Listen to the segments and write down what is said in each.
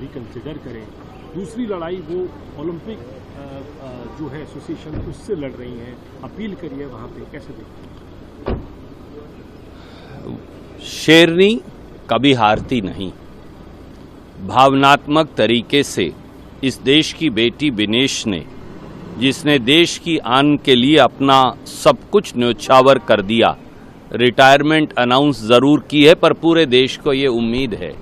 भी कंसिडर करें। दूसरी लड़ाई वो ओलंपिक जो है एसोसिएशन उससे लड़ रही हैं, अपील करिए वहाँ पे, कैसे देखते? शेरनी कभी हारती नहीं। भावनात्मक तरीके से इस देश की बेटी विनेश ने, जिसने देश की आन के लिए अपना सब कुछ न्योछावर कर दिया, रिटायरमेंट अनाउंस जरूर की है, पर पूरे देश को ये उम्मीद है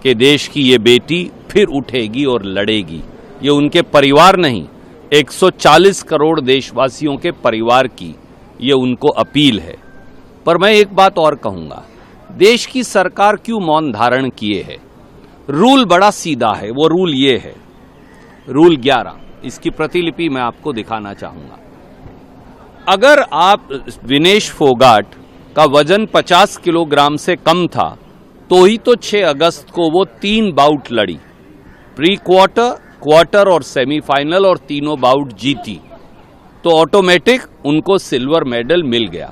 कि देश की ये बेटी फिर उठेगी और लड़ेगी। ये उनके परिवार नहीं, 140 करोड़ देशवासियों के परिवार की ये उनको अपील है। पर मैं एक बात और कहूंगा, देश की सरकार क्यों मौन धारण किए है? रूल बड़ा सीधा है। वो रूल ये है, रूल 11, इसकी प्रतिलिपि मैं आपको दिखाना चाहूंगा। अगर आप विनेश फोगाट का वजन 50 किलोग्राम से कम था तो ही तो 6 अगस्त को वो 3 बाउट लड़ी, प्री क्वार्टर, क्वार्टर और सेमीफाइनल, और तीनों बाउट जीती, तो ऑटोमेटिक उनको सिल्वर मेडल मिल गया।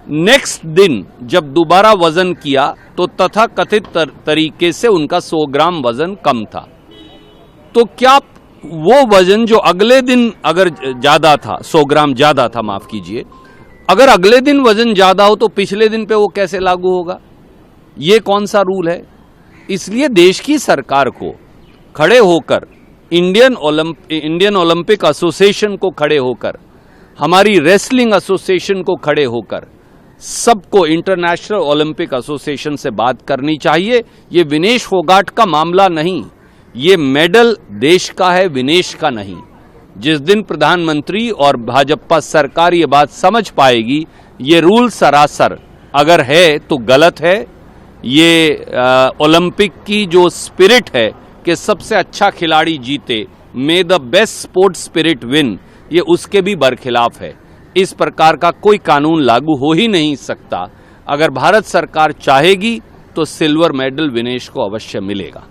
नेक्स्ट दिन जब दोबारा वजन किया तो तथाकथित तरीके से उनका 100 ग्राम वजन कम था। तो क्या वो वजन जो अगले दिन अगर ज्यादा था, 100 ग्राम ज्यादा था, माफ कीजिए, अगर अगले दिन वजन ज्यादा हो तो पिछले दिन पे वो कैसे लागू होगा? ये कौन सा रूल है? इसलिए देश की सरकार को खड़े होकर, इंडियन ओलंपिक एसोसिएशन को खड़े होकर, हमारी रेसलिंग एसोसिएशन को खड़े होकर, सबको इंटरनेशनल ओलंपिक एसोसिएशन से बात करनी चाहिए। ये विनेश फोगाट का मामला नहीं, ये मेडल देश का है, विनेश का नहीं। जिस दिन प्रधानमंत्री और भाजपा सरकार ये बात समझ पाएगी, ये रूल सरासर अगर है तो गलत है, ये ओलंपिक की जो स्पिरिट है कि सबसे अच्छा खिलाड़ी जीते, मे the best sports spirit win, ये उसके भी बरखिलाफ है। इस प्रकार का कोई कानून लागू हो ही नहीं सकता। अगर भारत सरकार चाहेगी तो सिल्वर मेडल विनेश को अवश्य मिलेगा।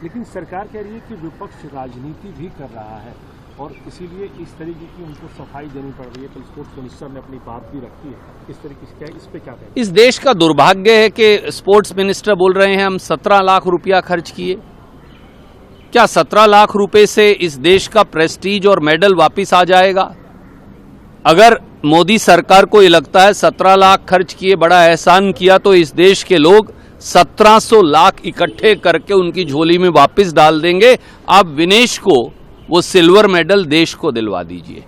लेकिन सरकार कह रही है कि विपक्ष राजनीति भी कर रहा है और इसीलिए इस तरीके की उनको सफाई देनी पड़ रही है। तो स्पोर्ट्स मिनिस्टर ने अपनी बात भी रखी है, इस तरीके से इस पे क्या कहें? इस देश का दुर्भाग्य है कि स्पोर्ट्स मिनिस्टर बोल रहे हैं हम 17 लाख रुपया खर्च किए। क्या 17 लाख रुपए से इस देश का प्रेस्टीज और मेडल वापिस आ जाएगा? अगर मोदी सरकार को ये लगता है 17 लाख खर्च किए, बड़ा एहसान किया, तो इस देश के लोग 1700 लाख इकट्ठे करके उनकी झोली में वापस डाल देंगे। आप विनेश को वो सिल्वर मेडल देश को दिलवा दीजिए।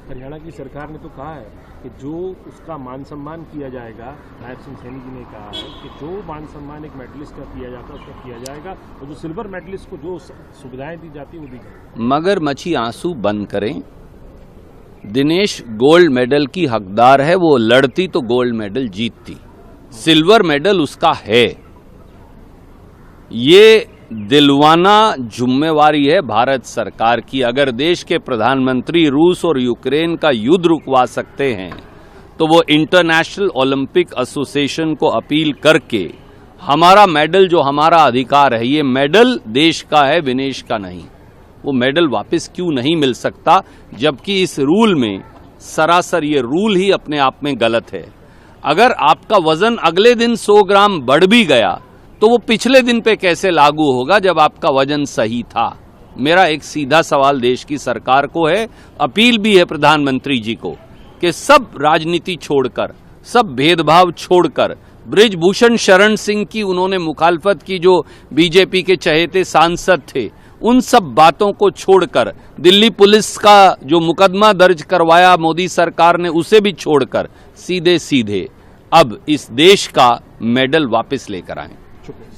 हरियाणा की सरकार ने तो कहा है कि जो उसका मान सम्मान किया जाएगा, नायब सिंह सैनी जी ने कहा है कि जो मान सम्मान एक मेडलिस्ट का किया जाता है उसका किया जाएगा, और जो सिल्वर मेडलिस्ट को जो सुविधाएं दी जाती है वो दी जाएगी। मगरमच्छी आंसू बंद करें। दिनेश गोल्ड मेडल की हकदार है, वो लड़ती तो गोल्ड मेडल जीतती, सिल्वर मेडल उसका है। ये दिलवाना जिम्मेवारी है भारत सरकार की। अगर देश के प्रधानमंत्री रूस और यूक्रेन का युद्ध रुकवा सकते हैं तो वो इंटरनेशनल ओलंपिक एसोसिएशन को अपील करके हमारा मेडल, जो हमारा अधिकार है, ये मेडल देश का है, विनेश का नहीं, वो मेडल वापस क्यों नहीं मिल सकता? जबकि इस रूल में सरासर ये रूल ही अपने आप में गलत है। अगर आपका वजन अगले दिन 100 ग्राम बढ़ भी गया तो वो पिछले दिन पे कैसे लागू होगा जब आपका वजन सही था? मेरा एक सीधा सवाल देश की सरकार को है, अपील भी है प्रधानमंत्री जी को, कि सब राजनीति छोड़कर, सब भेदभाव छोड़कर, बृजभूषण शरण सिंह की उन्होंने मुखालफत की, जो बीजेपी के चहेते सांसद थे, उन सब बातों को छोड़कर, दिल्ली पुलिस का जो मुकदमा दर्ज करवाया मोदी सरकार ने, उसे भी छोड़कर सीधे सीधे अब इस देश का मेडल वापस लेकर आए।